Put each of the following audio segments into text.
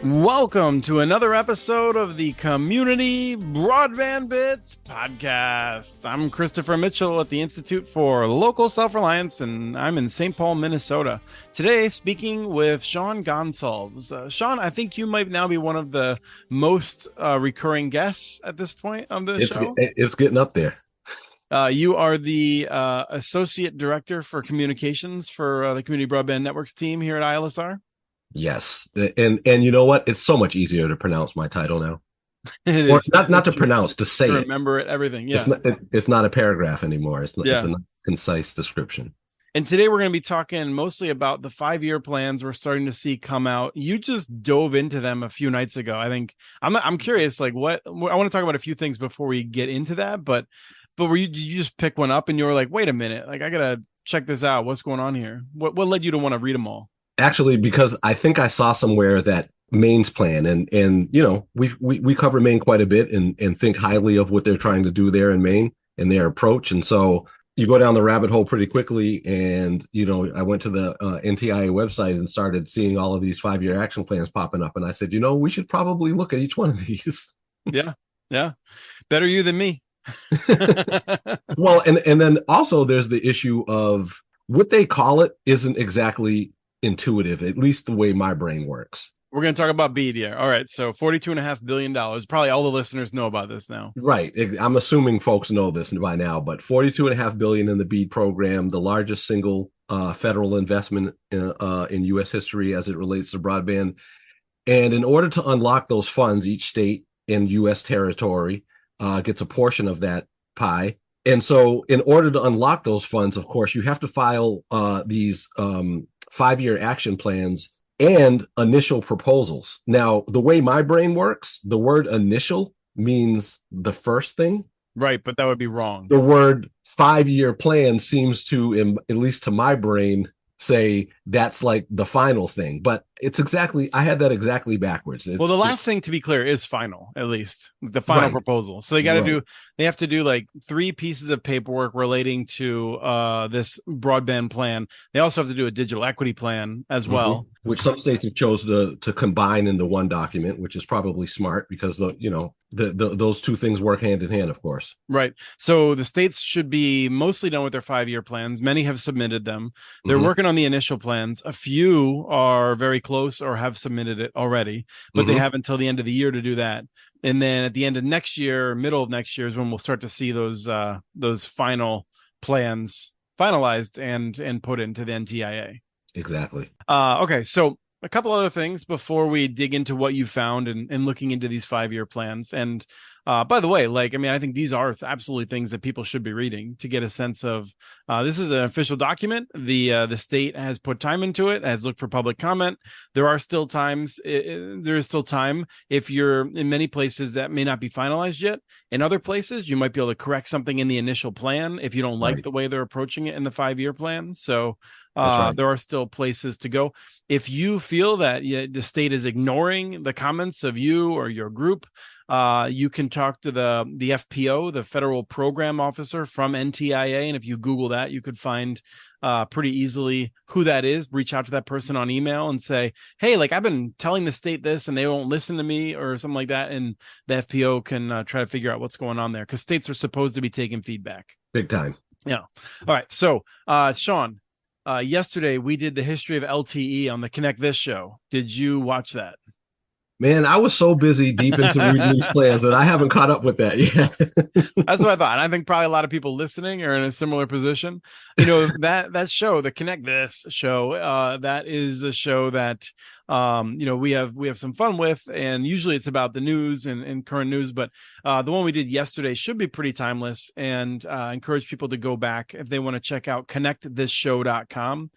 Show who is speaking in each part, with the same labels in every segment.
Speaker 1: Welcome to another episode of the Community Broadband Bits podcast. I'm Christopher Mitchell at the Institute for Local Self-Reliance, and I'm in St. Paul, Minnesota. Today, speaking with Sean Gonsalves. Sean, I think you might now be one of the most recurring guests at this point on the show.
Speaker 2: It's getting up there.
Speaker 1: You are the Associate Director for Communications for the Community Broadband Networks team here at ILSR.
Speaker 2: Yes. And you know what? It's so much easier to pronounce my title now. Not to pronounce, to say it.
Speaker 1: Remember it, everything. Yeah.
Speaker 2: It's not a paragraph anymore. It's a concise description.
Speaker 1: And today we're going to be talking mostly about the 5-year plans we're starting to see come out. You just dove into them a few nights ago. I think I'm curious, like what I want to talk about a few things before we get into that. But did you just pick one up and you were like, wait a minute, like I got to check this out. What's going on here? What led you to want to read them all?
Speaker 2: Actually, because I think I saw somewhere that Maine's plan, and you know, we cover Maine quite a bit and think highly of what they're trying to do there in Maine and their approach. And so you go down the rabbit hole pretty quickly. And, you know, I went to the NTIA website and started seeing all of these 5-year action plans popping up. And I said, you know, we should probably look at each one of these.
Speaker 1: Yeah. Better you than me.
Speaker 2: Well, and then also there's the issue of what they call it isn't exactly intuitive, at least the way my brain works.
Speaker 1: We're going to talk about BEAD here. All right. So $42.5 billion. Probably all the listeners know about this now.
Speaker 2: Right. I'm assuming folks know this by now, but $42.5 billion in the BEAD program, the largest single federal investment in U.S. history as it relates to broadband. And in order to unlock those funds, each state in U.S. territory gets a portion of that pie. And so in order to unlock those funds, of course, you have to file these 5-year action plans and initial proposals. Now, the way my brain works, the word initial means the first thing.
Speaker 1: Right, but that would be wrong.
Speaker 2: The word 5-year plan seems to, at least to my brain, say that's like the final thing. But I had that exactly backwards.
Speaker 1: Well, the last thing, to be clear, is final, at least the final proposal. So they have to do like 3 pieces of paperwork relating to this broadband plan. They also have to do a digital equity plan as well,
Speaker 2: which some states have chosen to combine into one document, which is probably smart because those two things work hand in hand, of course.
Speaker 1: Right. So the states should be mostly done with their 5-year plans. Many have submitted them. They're working on the initial plans. A few are very close or have submitted it already, but they have until the end of the year to do that. And then at the end of next year, middle of next year is when we'll start to see those final plans finalized and put into the NTIA.
Speaker 2: Exactly.
Speaker 1: Okay. So a couple other things before we dig into what you found and looking into these 5-year plans. And by the way, I think these are absolutely things that people should be reading to get a sense of this is an official document. The state has put time into it, has looked for public comment. There is still time if you're in many places that may not be finalized yet. In other places, you might be able to correct something in the initial plan if you don't like the way they're approaching it in the 5-year plan. So there are still places to go. If you feel that the state is ignoring the comments of you or your group, you can talk to the FPO, the Federal Program Officer from NTIA. And if you Google that, you could find pretty easily who that is. Reach out to that person on email and say, hey, I've been telling the state this and they won't listen to me or something like that. And the FPO can try to figure out what's going on there because states are supposed to be taking feedback.
Speaker 2: Big time.
Speaker 1: Yeah. All right. So, Sean, yesterday we did the history of LTE on the Connect This show. Did you watch that?
Speaker 2: Man, I was so busy deep into reading these plans that I haven't caught up with that yet.
Speaker 1: That's what I thought. I think probably a lot of people listening are in a similar position. You know, that show, the Connect This show, that is a show that, we have some fun with. And usually it's about the news and current news. But the one we did yesterday should be pretty timeless and encourage people to go back if they want to check out connectthisShow.com.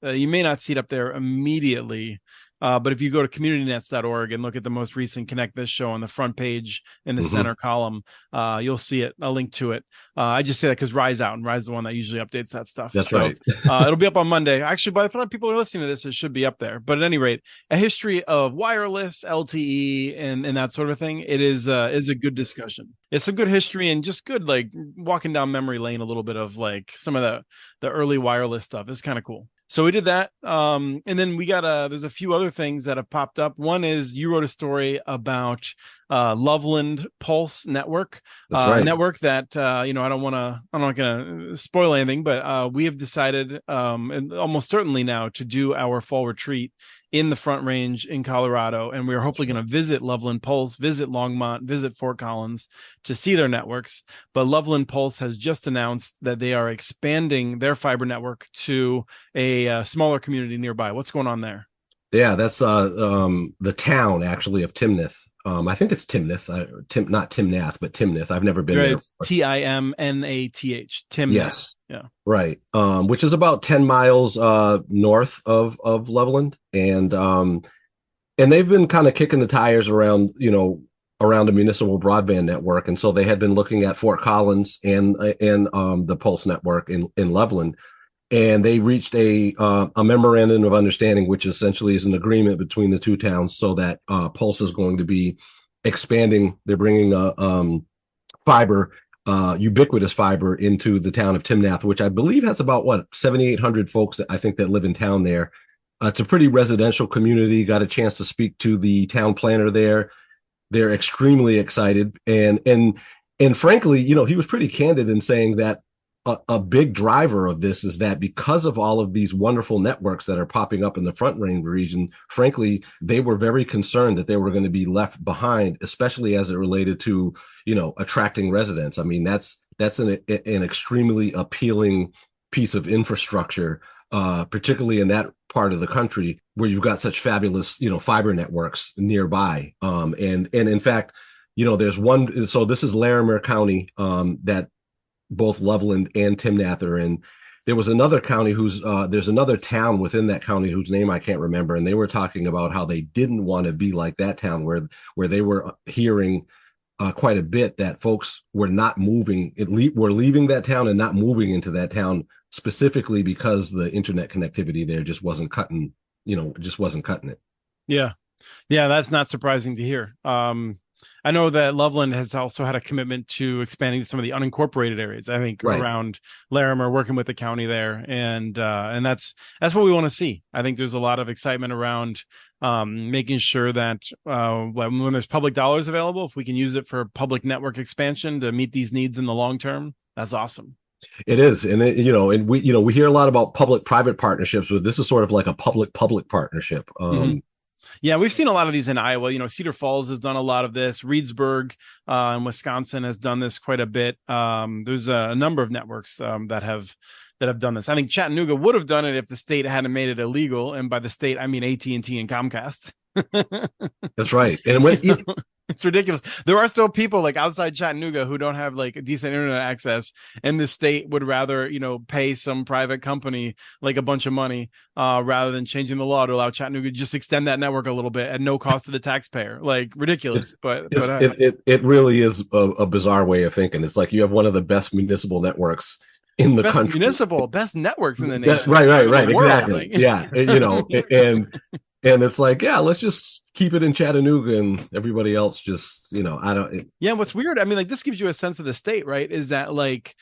Speaker 1: You may not see it up there immediately. But if you go to communitynets.org and look at the most recent Connect This show on the front page in the center column, you'll see it, a link to it. I just say that because Rye's out, and Rye's the one that usually updates that stuff.
Speaker 2: That's right.
Speaker 1: It'll be up on Monday. Actually, by the time people are listening to this, it should be up there. But at any rate, a history of wireless, LTE, and that sort of thing. It is a good discussion. It's a good history and just good, walking down memory lane a little bit of some of the early wireless stuff. It's kind of cool. So we did that. And then we got there's a few other things that have popped up. One is you wrote a story about Loveland Pulse Network,
Speaker 2: That's right.
Speaker 1: network that, I'm not going to spoil anything, but we have decided, and almost certainly now, to do our fall retreat in the Front Range in Colorado. And we're hopefully going to visit Loveland Pulse, visit Longmont, visit Fort Collins to see their networks. But Loveland Pulse has just announced that they are expanding their fiber network to a smaller community nearby. What's going on there?
Speaker 2: Yeah, that's the town actually of Timnath. I think it's Timnath, not Timnath, but Timnath. I've never been
Speaker 1: Right,
Speaker 2: there
Speaker 1: it's Timnath. Timnath.
Speaker 2: Yes,
Speaker 1: Yeah.
Speaker 2: right. Which is about 10 miles north of Loveland, and they've been kind of kicking the tires around, around a municipal broadband network, and so they had been looking at Fort Collins and the Pulse network in Loveland, and they reached a memorandum of understanding, which essentially is an agreement between the two towns, so that Pulse is going to be expanding. They're bringing a fiber, ubiquitous fiber, into the town of Timnath, which I believe has about 7,800 folks that I think that live in town there. It's a pretty residential community. Got a chance to speak to the town planner there. They're extremely excited, and frankly, he was pretty candid in saying that a big driver of this is that because of all of these wonderful networks that are popping up in the Front Range region, frankly, they were very concerned that they were going to be left behind, especially as it related to, attracting residents. I mean, that's an extremely appealing piece of infrastructure, particularly in that part of the country where you've got such fabulous, fiber networks nearby. And in fact, there's one. So this is Larimer County, that both Loveland and Timnath are in. There was another county there's another town within that county whose name I can't remember, and they were talking about how they didn't want to be like that town, where they were hearing quite a bit that folks were not moving, were leaving that town and not moving into that town, specifically because the internet connectivity there just wasn't cutting, it.
Speaker 1: Yeah. Yeah, that's not surprising to hear. I know that Loveland has also had a commitment to expanding some of the unincorporated areas, I think,
Speaker 2: Right.
Speaker 1: around Larimer, working with the county there. And that's what we want to see. I think there's a lot of excitement around making sure that when there's public dollars available, if we can use it for public network expansion to meet these needs in the long term, that's awesome.
Speaker 2: It is. And, and we hear a lot about public-private partnerships, but this is sort of like a public-public partnership.
Speaker 1: Mm-hmm. Yeah, we've seen a lot of these in Iowa. Cedar Falls has done a lot of this. Reedsburg in Wisconsin has done this quite a bit. There's a number of networks that have done this. I think Chattanooga would have done it if the state hadn't made it illegal. And by the state, I mean AT&T and Comcast.
Speaker 2: That's right. And
Speaker 1: it's ridiculous. There are still people like outside Chattanooga who don't have like a decent internet access, and the state would rather, pay some private company like a bunch of money rather than changing the law to allow Chattanooga to just extend that network a little bit at no cost to the taxpayer. Like ridiculous.
Speaker 2: It really is a bizarre way of thinking. It's like you have one of the best municipal networks in the country.
Speaker 1: Best networks in the nation.
Speaker 2: Right. Exactly. Yeah. And it's like, yeah, let's just keep it in Chattanooga, and everybody else just, I don't.
Speaker 1: Yeah. What's weird, I mean, like, this gives you a sense of the state, right? Is that like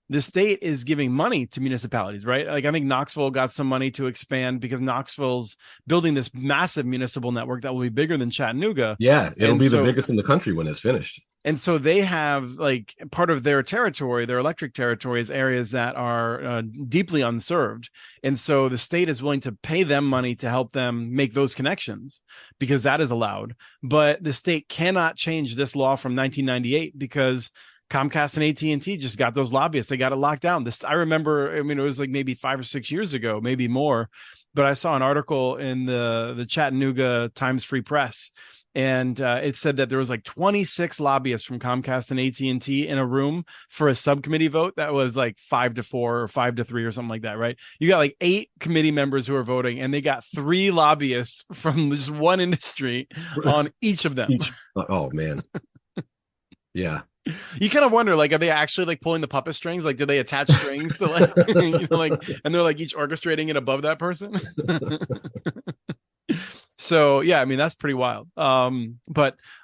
Speaker 1: the state is giving money to municipalities, right? Like, I think Knoxville got some money to expand because Knoxville's building this massive municipal network that will be bigger than Chattanooga.
Speaker 2: Yeah. It'll be the biggest in the country when it's finished.
Speaker 1: And so they have, like, part of their territory, their electric territory, is areas that are deeply unserved. And so the state is willing to pay them money to help them make those connections because that is allowed. But the state cannot change this law from 1998 because Comcast and AT&T just got those lobbyists. They got it locked down. I remember, I mean, it was like maybe 5 or 6 years ago, maybe more. But I saw an article in the Chattanooga Times Free Press, and it said that there was like 26 lobbyists from Comcast and AT&T in a room for a subcommittee vote that was like 5-4 or 5-3 or something like that, right? You got like 8 committee members who are voting, and they got 3 lobbyists from just one industry on each of them.
Speaker 2: Oh, man. Yeah.
Speaker 1: You kind of wonder, like, are they actually like pulling the puppet strings? Like, do they attach strings to like, like, and they're like each orchestrating it above that person? So yeah, I mean that's pretty wild. So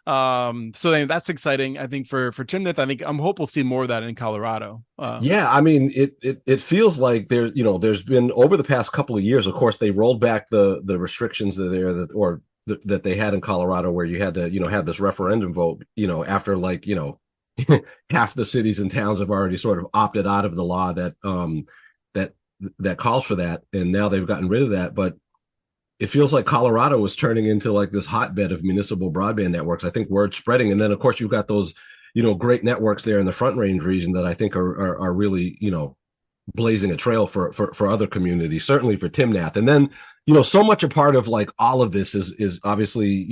Speaker 1: then that's exciting. I think for Timnath, I think I'm hope we'll see more of that in Colorado.
Speaker 2: Yeah, I mean, it feels like there's been over the past couple of years. Of course, they rolled back the restrictions that they had in Colorado, where you had to have this referendum vote. After half the cities and towns have already sort of opted out of the law that that calls for that, and now they've gotten rid of that. But it feels like Colorado is turning into like this hotbed of municipal broadband networks. I think word's spreading, and then of course you've got those great networks there in the Front Range region that I think are really blazing a trail for other communities, certainly for Timnath. And then so much a part of like all of this is obviously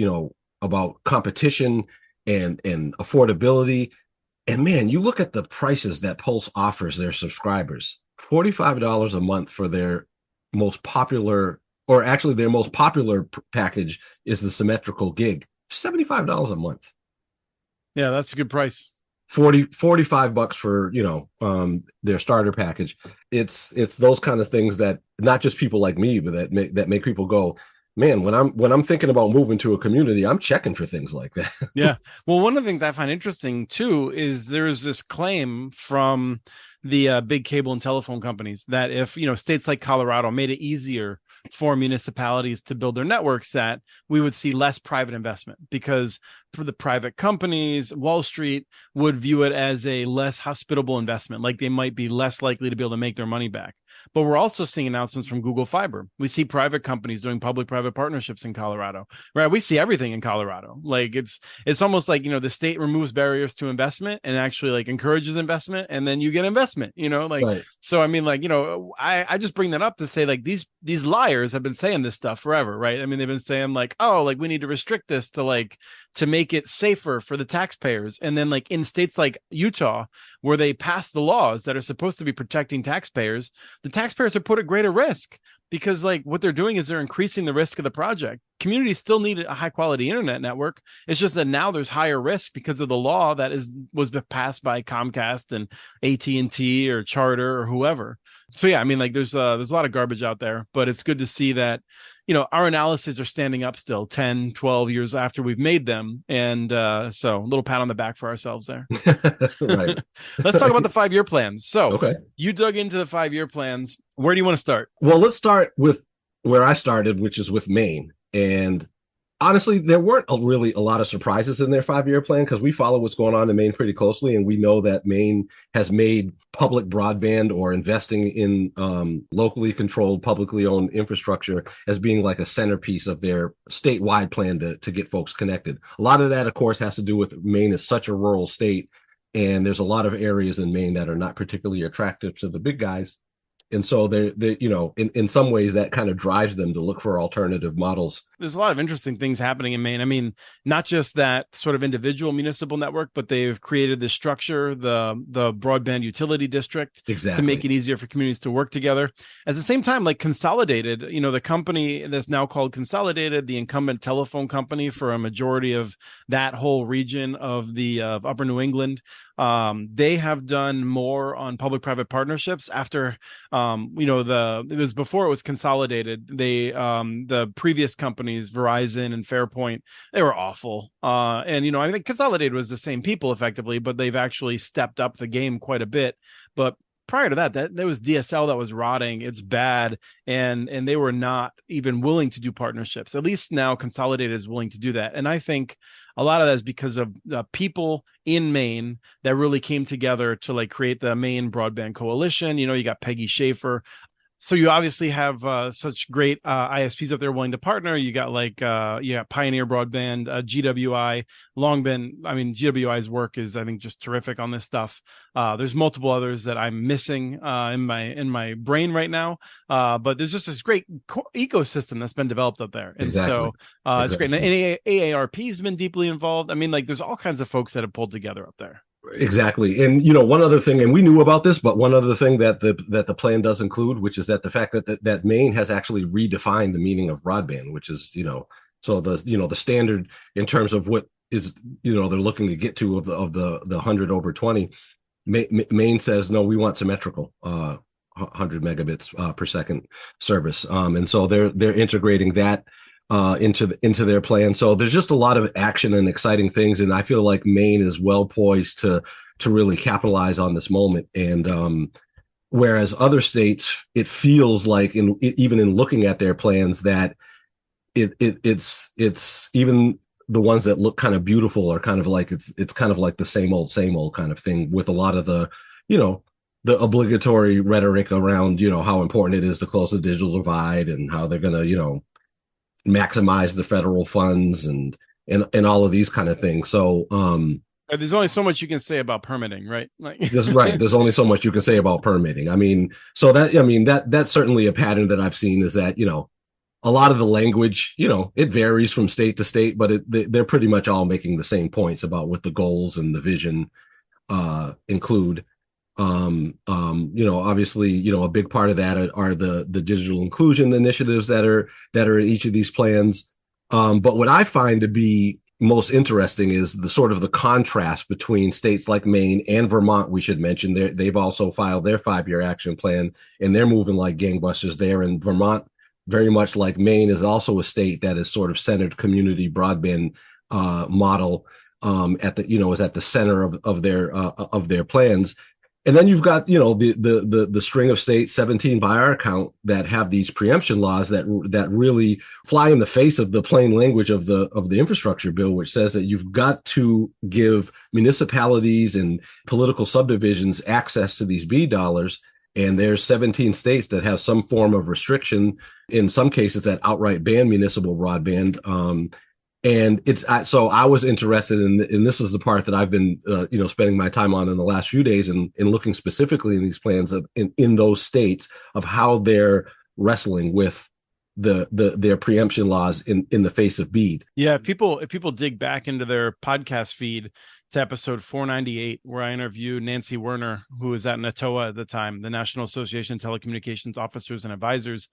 Speaker 2: about competition and affordability. And man, you look at the prices that Pulse offers their subscribers: $45 a month for their most popular, or actually their most popular package is the symmetrical gig, $75 a month.
Speaker 1: Yeah, that's a good price.
Speaker 2: 45 bucks for their starter package. It's those kind of things that not just people like me, but that make people go, man, when I'm thinking about moving to a community, I'm checking for things like that.
Speaker 1: Yeah. Well, one of the things I find interesting too is there's this claim from the big cable and telephone companies that if states like Colorado made it easier for municipalities to build their networks, that we would see less private investment, because for the private companies, Wall Street would view it as a less hospitable investment, like they might be less likely to be able to make their money back. But we're also seeing announcements from Google Fiber. We see private companies doing public-private partnerships in Colorado, right? We see everything in Colorado. Like it's almost like, the state removes barriers to investment and actually like encourages investment, and then you get investment,
Speaker 2: Right.
Speaker 1: So I mean, like, I just bring that up to say like these liars have been saying this stuff forever, right? I mean, they've been saying like, oh, like we need to restrict this to make it safer for the taxpayers. And then like in states like Utah, where they pass the laws that are supposed to be protecting taxpayers, the taxpayers are put at greater risk, because like what they're doing is they're increasing the risk of the project. Communities still need a high quality internet network. It's just that now there's higher risk because of the law that was passed by Comcast and AT&T or Charter or whoever. So yeah, I mean, like there's a lot of garbage out there, but it's good to see that our analyses are standing up still 10, 12 years after we've made them. And so a little pat on the back for ourselves there.
Speaker 2: Right.
Speaker 1: Let's talk about the 5-year plans. So
Speaker 2: Okay.
Speaker 1: you dug into the 5-year plans. Where do you want to start?
Speaker 2: Well, let's start with where I started, which is with Maine. And honestly, there weren't really a lot of surprises in their 5-year plan, because we follow what's going on in Maine pretty closely. And we know that Maine has made public broadband, or investing in locally controlled, publicly owned infrastructure, as being like a centerpiece of their statewide plan to get folks connected. A lot of that, of course, has to do with Maine is such a rural state. And there's a lot of areas in Maine that are not particularly attractive to the big guys. And so they in some ways that kind of drives them to look for alternative models.
Speaker 1: There's a lot of interesting things happening in Maine. I mean, not just that sort of individual municipal network, but they've created this structure, the broadband utility district,
Speaker 2: Exactly.
Speaker 1: to make it easier for communities to work together. At the same time, like Consolidated, the company that's now called Consolidated, the incumbent telephone company for a majority of that whole region of of Upper New England, they have done more on public-private partnerships after, it was before it was Consolidated. The previous companies, Verizon and Fairpoint, they were awful. And I think Consolidated was the same people effectively, but they've actually stepped up the game quite a bit. But prior to that there was DSL that was rotting. It's bad. And they were not even willing to do partnerships. At least now Consolidated is willing to do that. And I think a lot of that is because of people in Maine that really came together to like create the Maine Broadband Coalition. You got Peggy Schaefer. So you obviously have such great ISPs up there willing to partner. You got Pioneer Broadband, GWI, GWI's work is, I think, just terrific on this stuff. There's multiple others that I'm missing in my brain right now. But there's just this great ecosystem that's been developed up there. And
Speaker 2: Exactly.
Speaker 1: so it's great. And AARP has been deeply involved. I mean, like there's all kinds of folks that have pulled together up there.
Speaker 2: Exactly. And one other thing, and we knew about this, but one other thing that the plan does include, which is that the fact that Maine has actually redefined the meaning of broadband, which is so the standard in terms of what is they're looking to get to of the 100/20. Maine says no, we want symmetrical 100 megabits per second service, and so they're integrating that into their plan. So there's just a lot of action and exciting things, and I feel like Maine is well poised to really capitalize on this moment. And whereas other states, it feels like even in looking at their plans that it's even the ones that look kind of beautiful are kind of like it's kind of like the same old kind of thing, with a lot of the, you know, the obligatory rhetoric around, you know, how important it is to close the digital divide and how they're going to, you know, maximize the federal funds and all of these kind of things. So
Speaker 1: there's only so much you can say about permitting, right? Like
Speaker 2: that's right. There's only so much you can say about permitting. I mean, that's certainly a pattern that I've seen, is that, you know, a lot of the language, you know, it varies from state to state, but they're pretty much all making the same points about what the goals and the vision include. You know, obviously, you know, a big part of that are the digital inclusion initiatives that are in each of these plans. But what I find to be most interesting is the sort of the contrast between states like Maine and Vermont. We should mention they've also filed their 5-year action plan, and they're moving like gangbusters there. And Vermont, very much like Maine, is also a state that is sort of centered community broadband model at the, you know, is at the center of their plans. And then you've got, you know, the string of states, 17 by our count, that have these preemption laws that really fly in the face of the plain language of the infrastructure bill, which says that you've got to give municipalities and political subdivisions access to these BEAD dollars. And there's 17 states that have some form of restriction, in some cases that outright ban municipal broadband. And so I was interested in this is the part that I've been, you know, spending my time on in the last few days, and in looking specifically in these plans in those states of how they're wrestling with their preemption laws in the face of BEAD.
Speaker 1: Yeah, if people dig back into their podcast feed to episode 498, where I interview Nancy Werner, who was at NATOA at the time, the National Association of Telecommunications Officers and Advisors,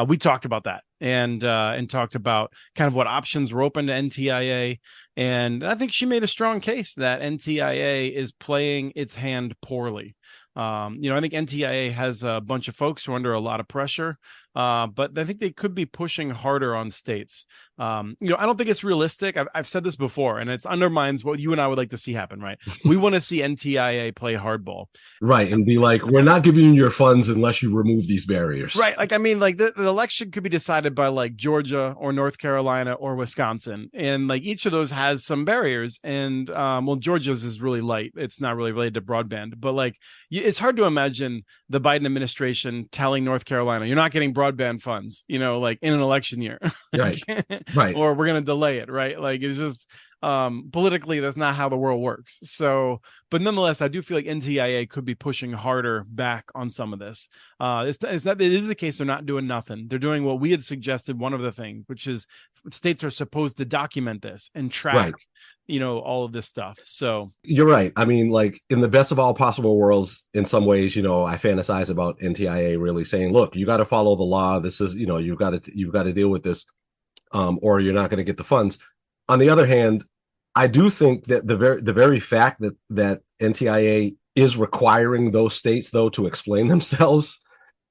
Speaker 1: we talked about that and talked about kind of what options were open to NTIA. And I think she made a strong case that NTIA is playing its hand poorly. You know, I think NTIA has a bunch of folks who are under a lot of pressure, but I think they could be pushing harder on states. You know, I don't think it's realistic. I've said this before, and it undermines what you and I would like to see happen, right? We want to see NTIA play hardball.
Speaker 2: Right, and be like, we're not giving you your funds unless you remove these barriers.
Speaker 1: Right, like, I mean, like the election could be decided by like Georgia or North Carolina or Wisconsin, and like each of those has some barriers. And well, Georgia's is really light. It's not really related to broadband, but like it's hard to imagine the Biden administration telling North Carolina, you're not getting broadband funds, you know, like in an election year.
Speaker 2: Right. Right.
Speaker 1: Or we're going to delay it. Right. Like it's just politically, that's not how the world works. So, but nonetheless, I do feel like NTIA could be pushing harder back on some of this. It's not, it is the case they're not doing nothing. They're doing what we had suggested, one of the things, which is states are supposed to document this and track, right, you know, all of this stuff. So
Speaker 2: you're right. I mean, like in the best of all possible worlds, in some ways, you know, I fantasize about NTIA really saying, look, you got to follow the law. This is, you know, you've got to deal with this, or you're not going to get the funds. On the other hand, I do think that the very fact that NTIA is requiring those states, though, to explain themselves,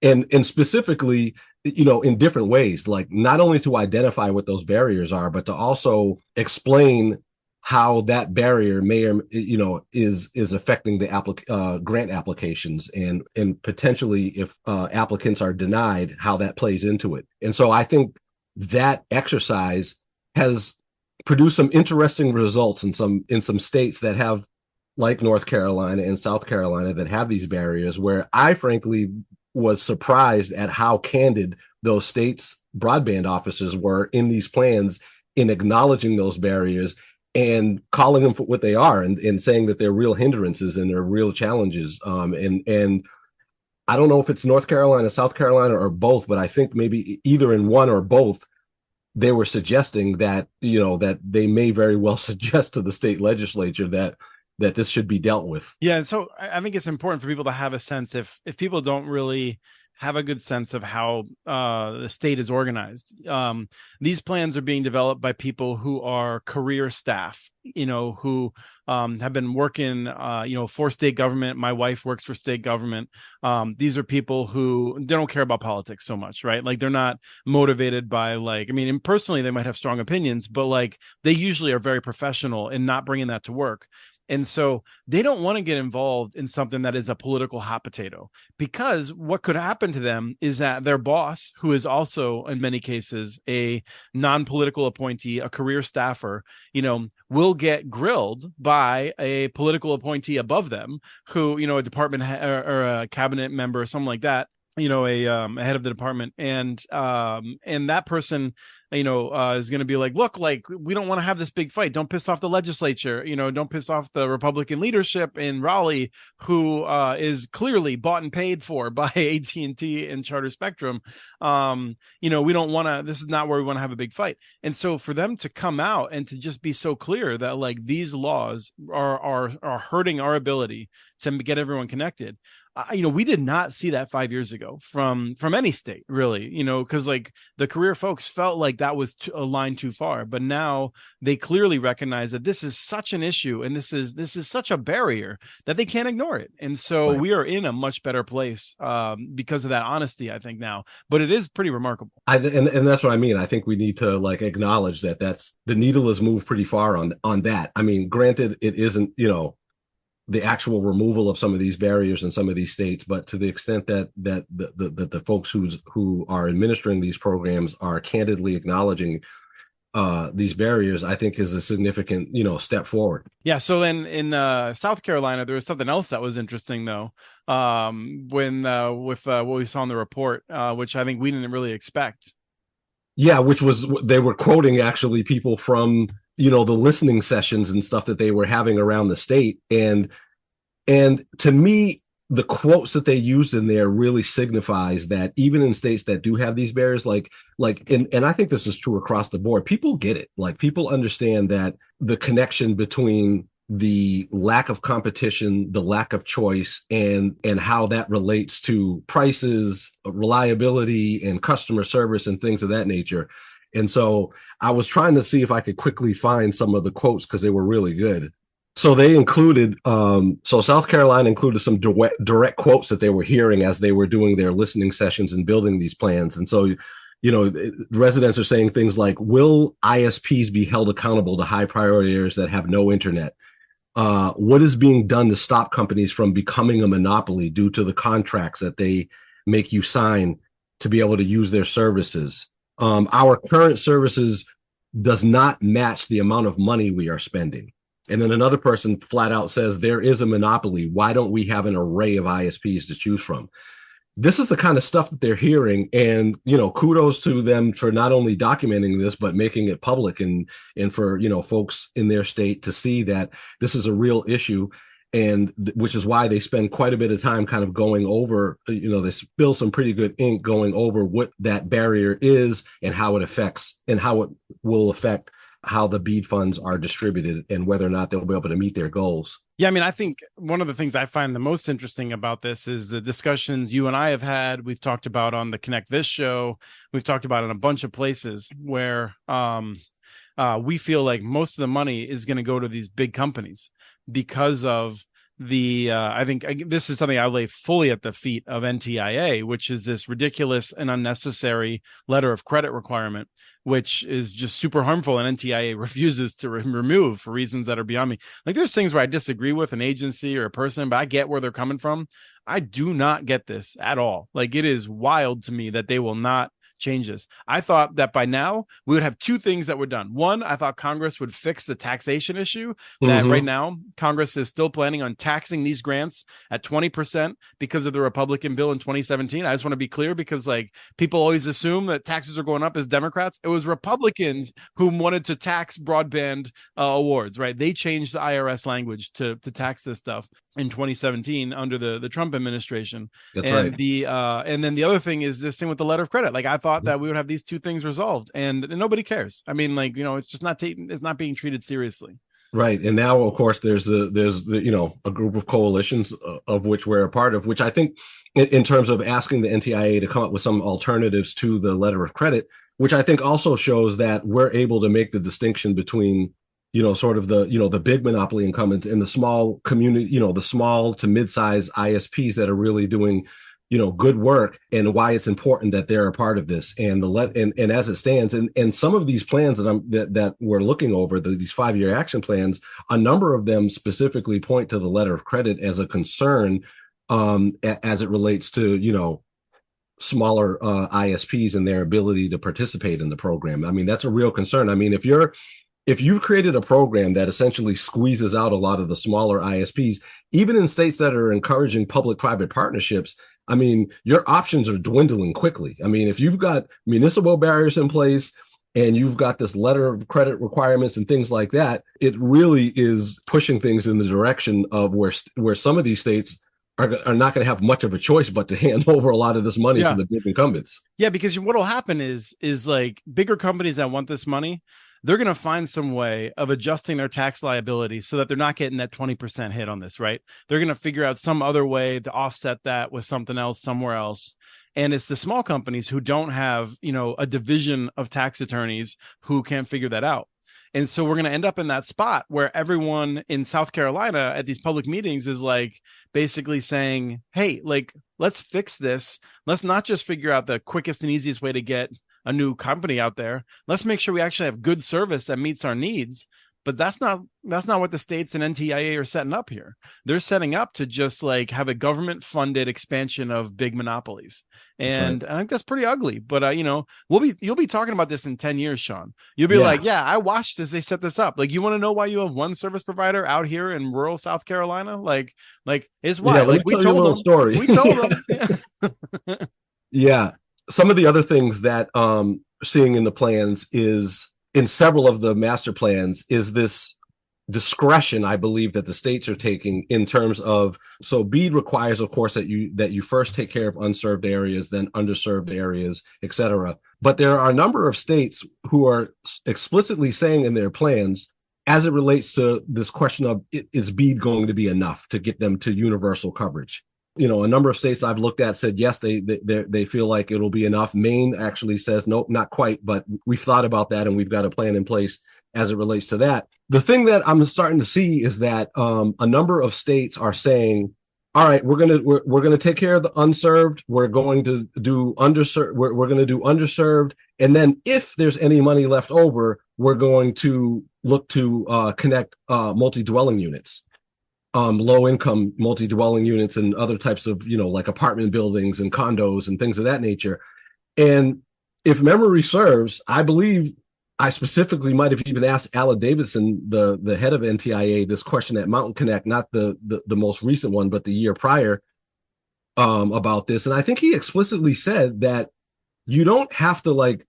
Speaker 2: and specifically, you know, in different ways, like not only to identify what those barriers are, but to also explain how that barrier may or, you know, is affecting the grant applications, and potentially if applicants are denied, how that plays into it. And so I think that exercise has produce some interesting results in some states that have, like North Carolina and South Carolina, that have these barriers, where I frankly was surprised at how candid those states' broadband officers were in these plans, in acknowledging those barriers and calling them for what they are, and saying that they're real hindrances and they're real challenges. And I don't know if it's North Carolina, South Carolina, or both, but I think maybe either in one or both, they were suggesting that, you know, that they may very well suggest to the state legislature that this should be dealt with.
Speaker 1: Yeah. So I think it's important for people to have a sense, if people don't really have a good sense of how the state is organized. These plans are being developed by people who are career staff, who have been working, for state government. My wife works for state government. These are people who they don't care about politics so much, right? Like they're not motivated by and personally they might have strong opinions, but like they usually are very professional in not bringing that to work. And so they don't want to get involved in something that is a political hot potato, because what could happen to them is that their boss, who is also in many cases a non-political appointee, a career staffer, will get grilled by a political appointee above them who, a department or a cabinet member or something like that, a head of the department, and that person is going to be like, look, like we don't want to have this big fight, don't piss off the legislature, don't piss off the Republican leadership in Raleigh, who is clearly bought and paid for by AT&T and Charter Spectrum. We don't want to, this is not where we want to have a big fight. And so for them to come out and to just be so clear that like these laws are hurting our ability to get everyone connected, we did not see that 5 years ago from any state, really, because like the career folks felt like that was a line too far. But now they clearly recognize that this is such an issue and this is such a barrier that they can't ignore it. And so right. We are in a much better place because of that honesty, I think now. But it is pretty remarkable.
Speaker 2: And that's what I mean. I think we need to like acknowledge that that's the needle has moved pretty far on that. I mean, granted, it isn't, the actual removal of some of these barriers in some of these states, but to the extent that the folks who are administering these programs are candidly acknowledging these barriers, I think is a significant, step forward.
Speaker 1: Yeah. So then in South Carolina, there was something else that was interesting though, with what we saw in the report, which I think we didn't really expect.
Speaker 2: Yeah, which was they were quoting actually people from the listening sessions and stuff that they were having around the state. And to me, the quotes that they used in there really signifies that even in states that do have these barriers, and I think this is true across the board, people get it. Like people understand that the connection between the lack of competition, the lack of choice, and how that relates to prices, reliability, and customer service and things of that nature. And so I was trying to see if I could quickly find some of the quotes because they were really good. So they included, South Carolina included some direct quotes that they were hearing as they were doing their listening sessions and building these plans. And so, residents are saying things like, will ISPs be held accountable to high priority areas that have no internet? What is being done to stop companies from becoming a monopoly due to the contracts that they make you sign to be able to use their services? Our current services does not match the amount of money we are spending. And then another person flat out says, there is a monopoly. Why don't we have an array of ISPs to choose from? This is the kind of stuff that they're hearing. And, kudos to them for not only documenting this, but making it public and for, folks in their state to see that this is a real issue. And which is why they spend quite a bit of time kind of going over, they spill some pretty good ink going over what that barrier is and how it affects and how it will affect how the BEAD funds are distributed and whether or not they'll be able to meet their goals.
Speaker 1: Yeah, I mean, I think one of the things I find the most interesting about this is the discussions you and I have had. We've talked about on the Connect This show. We've talked about in a bunch of places where we feel like most of the money is going to go to these big companies because of I think this is something I lay fully at the feet of NTIA, which is this ridiculous and unnecessary letter of credit requirement, which is just super harmful, and NTIA refuses to remove for reasons that are beyond me. Like there's things where I disagree with an agency or a person, but I get where they're coming from. I do not get this at all. Like it is wild to me that they will not changes. I thought that by now we would have two things that were done. One, I thought Congress would fix the taxation issue that right now Congress is still planning on taxing these grants at 20% because of the Republican bill in 2017. I just want to be clear because like people always assume that taxes are going up as Democrats. It was Republicans who wanted to tax broadband awards, right? They changed the IRS language to tax this stuff in 2017 under the Trump administration.
Speaker 2: That's
Speaker 1: and
Speaker 2: right.
Speaker 1: And then the other thing is this thing with the letter of credit. Like I thought that we would have these two things resolved, and nobody cares. I mean, like, it's just not it's not being treated seriously.
Speaker 2: Right. And now, of course, there's a group of coalitions of which we're a part of, which I think in terms of asking the NTIA to come up with some alternatives to the letter of credit, which I think also shows that we're able to make the distinction between, sort of the big monopoly incumbents and the small community, the small to mid-size ISPs that are really doing, good work, and why it's important that they're a part of this. And and as it stands, and some of these plans that we're looking over, these 5-year action plans, a number of them specifically point to the letter of credit as a concern, as it relates to, smaller ISPs and their ability to participate in the program. I mean, that's a real concern. I mean, if you've created a program that essentially squeezes out a lot of the smaller ISPs, even in states that are encouraging public-private partnerships, I mean, your options are dwindling quickly. I mean, if you've got municipal barriers in place and you've got this letter of credit requirements and things like that, it really is pushing things in the direction of where some of these states are not going to have much of a choice but to hand over a lot of this money to the big incumbents.
Speaker 1: Yeah, because what will happen is like bigger companies that want this money, they're going to find some way of adjusting their tax liability so that they're not getting that 20% hit on this, right? They're going to figure out some other way to offset that with something else somewhere else. And it's the small companies who don't have, a division of tax attorneys who can't figure that out. And so we're going to end up in that spot where everyone in South Carolina at these public meetings is like basically saying, hey, like, let's fix this. Let's not just figure out the quickest and easiest way to get a new company out there. Let's make sure we actually have good service that meets our needs. But that's not what the states and NTIA are setting up here. They're setting up to just like have a government funded expansion of big monopolies. And I think that's pretty ugly. But you'll be talking about this in 10 years, Sean. You'll be like, yeah, I watched as they set this up. Like, you want to know why you have one service provider out here in rural South Carolina? Like it's why.
Speaker 2: Yeah,
Speaker 1: like we told them.
Speaker 2: Story.
Speaker 1: We told them.
Speaker 2: Yeah. Some of the other things that seeing in the plans is, in several of the master plans, is this discretion, I believe, that the states are taking in terms of, so BEAD requires, of course, that you first take care of unserved areas, then underserved areas, et cetera. But there are a number of states who are explicitly saying in their plans, as it relates to this question of, is BEAD going to be enough to get them to universal coverage? A number of states I've looked at said, yes, they feel like it'll be enough. Maine actually says, nope, not quite, but we've thought about that and we've got a plan in place as it relates to that. The thing that I'm starting to see is that a number of states are saying, all right, we're gonna take care of the unserved. We're going to do underserved. We're going to do underserved, and then if there's any money left over, we're going to look to connect multi-dwelling units. Low-income multi-dwelling units and other types of, like apartment buildings and condos and things of that nature. And if memory serves, I believe I specifically might have even asked Alan Davidson, the head of NTIA, this question at Mountain Connect, not the most recent one, but the year prior, about this. And I think he explicitly said that you don't have to like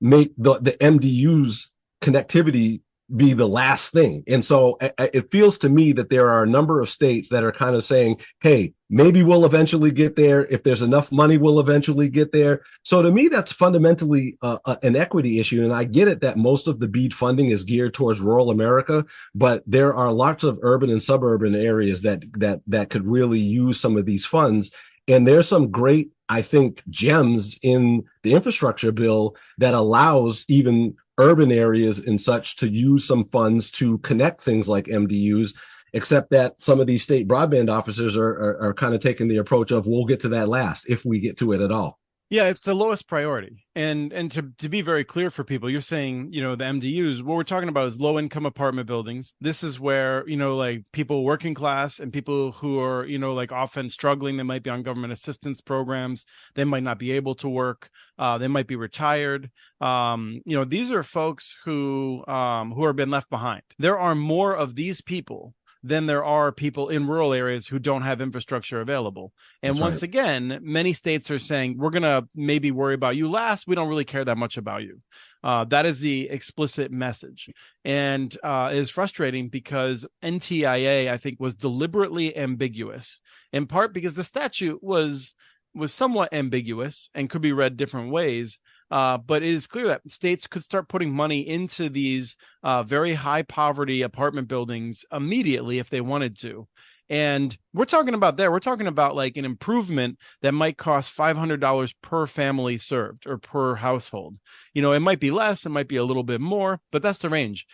Speaker 2: make the MDU's connectivity be the last thing. And so it feels to me that there are a number of states that are kind of saying, hey, maybe we'll eventually get there. If there's enough money, we'll eventually get there. So to me, that's fundamentally an equity issue. And I get it that most of the BEAD funding is geared towards rural America, but there are lots of urban and suburban areas that could really use some of these funds. And there's some great, I think, gems in the infrastructure bill that allows even urban areas and such to use some funds to connect things like MDUs, except that some of these state broadband officers are kind of taking the approach of, we'll get to that last if we get to it at all.
Speaker 1: Yeah, it's the lowest priority. And to be very clear for people, you're saying, the MDUs, what we're talking about is low income apartment buildings. This is where, like people working class and people who are, like often struggling, they might be on government assistance programs. They might not be able to work. They might be retired. These are folks who have been left behind. There are more of these people than there are people in rural areas who don't have infrastructure available. And
Speaker 2: That's
Speaker 1: once
Speaker 2: right.
Speaker 1: again, many states are saying, we're going to maybe worry about you last. We don't really care that much about you. That is the explicit message. And it is frustrating because NTIA, I think, was deliberately ambiguous, in part because the statute was was somewhat ambiguous and could be read different ways. But it is clear that states could start putting money into these very high poverty apartment buildings immediately if they wanted to. And we're talking about like an improvement that might cost $500 per family served or per household. It might be less, it might be a little bit more, but that's the range.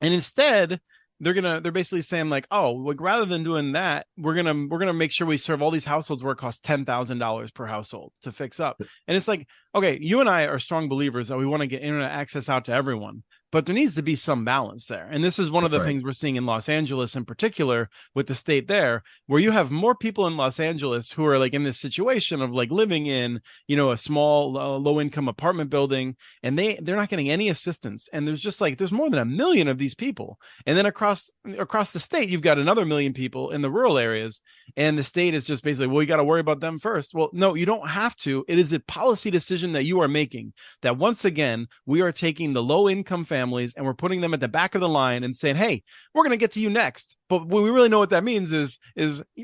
Speaker 1: And instead, they're basically saying like, oh, like rather than doing that, we're gonna make sure we serve all these households where it costs $10,000 per household to fix up. And it's like, okay, you and I are strong believers that we want to get internet access out to everyone, but there needs to be some balance there. And this is one of the things we're seeing in Los Angeles in particular with the state there, where you have more people in Los Angeles who are like in this situation of like living in, a small low income apartment building, and they're not getting any assistance. And there's more than 1 million of these people. And then across the state, you've got another 1 million people in the rural areas. And the state is just basically, well, you got to worry about them first. Well, no, you don't have to. It is a policy decision that you are making that once again, we are taking the low income families and we're putting them at the back of the line and saying, hey, we're going to get to you next. But what we really know what that means is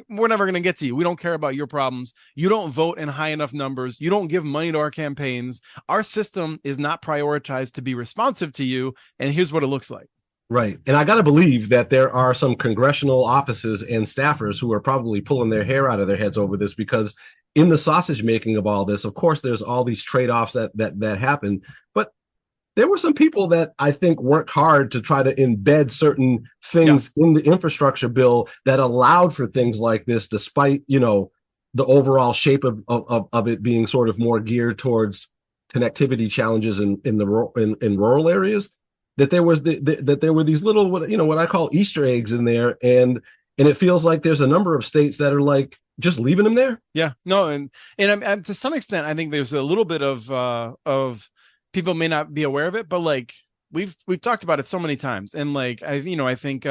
Speaker 1: we're never going to get to you. We don't care about your problems. You don't vote in high enough numbers. You don't give money to our campaigns. Our system is not prioritized to be responsive to you. And here's what it looks like.
Speaker 2: Right. And I got to believe that there are some congressional offices and staffers who are probably pulling their hair out of their heads over this, because in the sausage making of all this, of course, there's all these trade-offs that happen. But there were some people that I think worked hard to try to embed certain things in the infrastructure bill that allowed for things like this, despite, the overall shape of it being sort of more geared towards connectivity challenges in rural areas. That there was that there were these little what I call Easter eggs in there, and it feels like there's a number of states that are like just leaving them there.
Speaker 1: Yeah, no, and to some extent, I think there's a little bit of people may not be aware of it, but like we've talked about it so many times, and like I think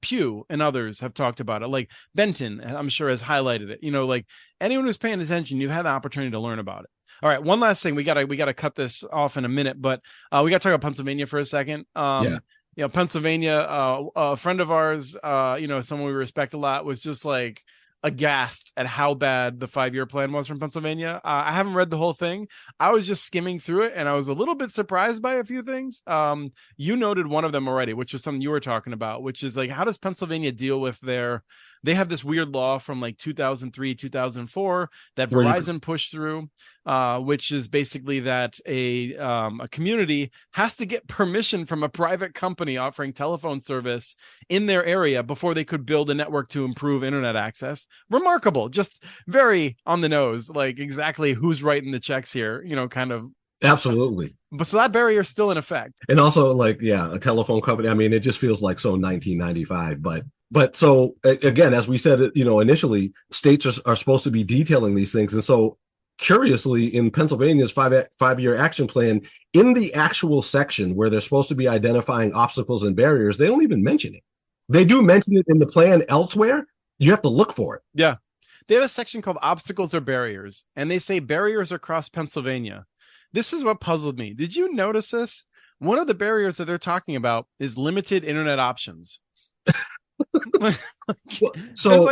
Speaker 1: Pew and others have talked about it. Like Benton, I'm sure, has highlighted it. Like anyone who's paying attention, you've had the opportunity to learn about it. All right, one last thing. We gotta cut this off in a minute, but we gotta talk about Pennsylvania for a second. Pennsylvania, a friend of ours, someone we respect a lot, was just like aghast at how bad the 5-year plan was from Pennsylvania. I haven't read the whole thing. I was just skimming through it, and I was a little bit surprised by a few things. You noted one of them already, which was something you were talking about, which is like, how does Pennsylvania deal with they have this weird law from like 2003, 2004 that Verizon pushed through, which is basically that a community has to get permission from a private company offering telephone service in their area before they could build a network to improve internet access. Remarkable, just very on the nose, like exactly who's writing the checks here, kind of.
Speaker 2: Absolutely.
Speaker 1: But so that barrier is still in effect.
Speaker 2: And also like, a telephone company. I mean, it just feels like so 1995, but so again, as we said, initially, states are supposed to be detailing these things. And so curiously, in Pennsylvania's five-year action plan, in the actual section where they're supposed to be identifying obstacles and barriers, they don't even mention it. They do mention it in the plan elsewhere. You have to look for it.
Speaker 1: Yeah. They have a section called obstacles or barriers, and they say barriers across Pennsylvania. This is what puzzled me. Did you notice this? One of the barriers that they're talking about is limited internet options. So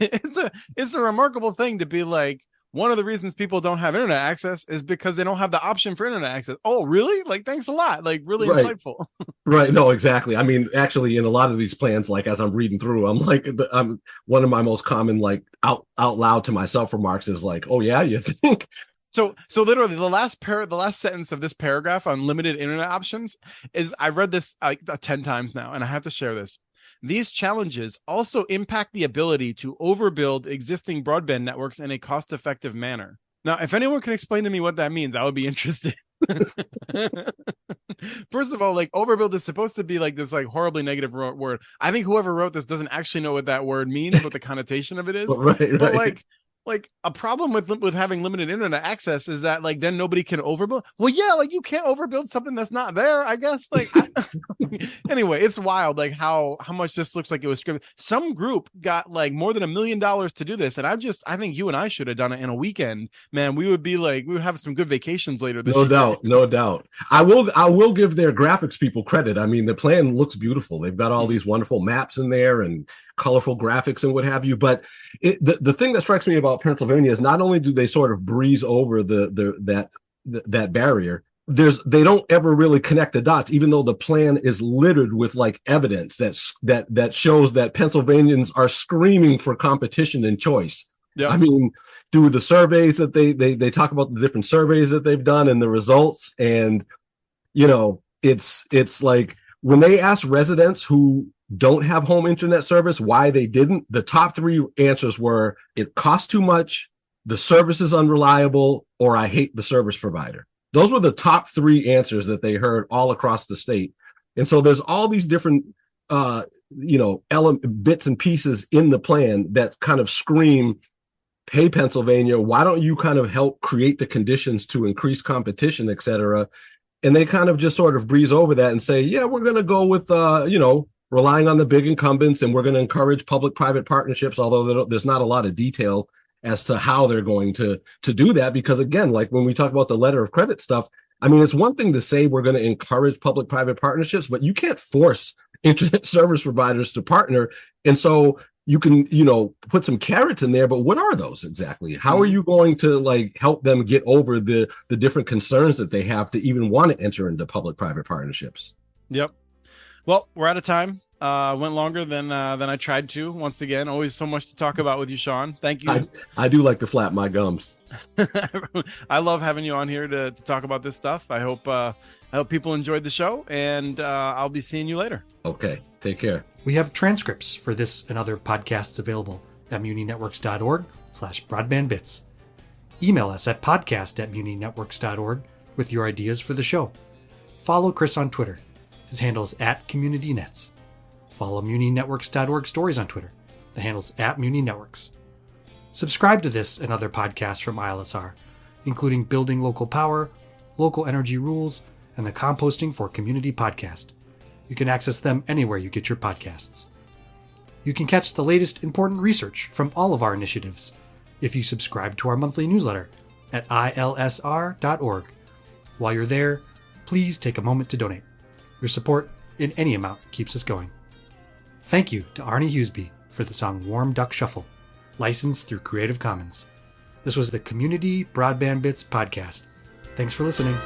Speaker 1: it's a remarkable thing to be like, one of the reasons people don't have internet access is because they don't have the option for internet access. Oh, really? Like, thanks a lot. Like, really insightful.
Speaker 2: Right. No, exactly. I mean, actually, in a lot of these plans, like as I'm reading through, I'm like, I'm one of my most common like out loud to myself remarks is like, oh yeah, you think?
Speaker 1: So literally the last sentence of this paragraph on limited internet options is, I read this like 10 times now, and I have to share this. These challenges also impact the ability to overbuild existing broadband networks in a cost-effective manner. Now, if anyone can explain to me what that means, I would be interested. First of all, like, overbuild is supposed to be like this like horribly negative word. I think whoever wrote this doesn't actually know what that word means, what the connotation of it is.
Speaker 2: Right.
Speaker 1: But like a problem with having limited internet access is that like then nobody can overbuild. Well, yeah, like you can't overbuild something that's not there, I guess. Like anyway, it's wild like how much this looks like it was scripted. Some group got like more than $1 million to do this, and I think you and I should have done it in a weekend. Man, we would have some good vacations later this
Speaker 2: No
Speaker 1: year.
Speaker 2: doubt, no doubt. I will give their graphics people credit. I mean, the plan looks beautiful. They've got all these wonderful maps in there and colorful graphics and what have you. But the thing that strikes me about Pennsylvania is not only do they sort of breeze over that barrier, they don't ever really connect the dots, even though the plan is littered with like evidence that shows that Pennsylvanians are screaming for competition and choice. Yeah. I mean, through the surveys that they talk about the different surveys that they've done and the results, and it's like when they ask residents who don't have home internet service why they didn't, the top three answers were it costs too much, the service is unreliable, or I hate the service provider. Those were the top three answers that they heard all across the state. And so there's all these different bits and pieces in the plan that kind of scream, hey, Pennsylvania, why don't you kind of help create the conditions to increase competition, et cetera? And they kind of just sort of breeze over that and say, yeah, we're going to go with, relying on the big incumbents, and we're going to encourage public-private partnerships, although there's not a lot of detail as to how they're going to do that. Because again, like when we talk about the letter of credit stuff, I mean, it's one thing to say we're going to encourage public-private partnerships, but you can't force internet service providers to partner. And so you can, put some carrots in there, but what are those exactly? How are you going to like help them get over the different concerns that they have to even want to enter into public-private partnerships?
Speaker 1: Yep. Well, we're out of time. Went longer than I tried to. Once again, always so much to talk about with you, Sean. Thank you.
Speaker 2: I do like to flap my gums.
Speaker 1: I love having you on here to talk about this stuff. I hope people enjoyed the show, and I'll be seeing you later.
Speaker 2: Okay, take care.
Speaker 3: We have transcripts for this and other podcasts available at muninetworks.org/broadbandbits. Email us at podcast@muninetworks.org with your ideas for the show. Follow Chris on Twitter. His handle is @CommunityNets. Follow muninetworks.org stories on Twitter. The handle's @muninetworks. Subscribe to this and other podcasts from ILSR, including Building Local Power, Local Energy Rules, and the Composting for Community podcast. You can access them anywhere you get your podcasts. You can catch the latest important research from all of our initiatives if you subscribe to our monthly newsletter at ilsr.org. While you're there, please take a moment to donate. Your support in any amount keeps us going. Thank you to Arnie Hughesby for the song Warm Duck Shuffle, licensed through Creative Commons. This was the Community Broadband Bits podcast. Thanks for listening.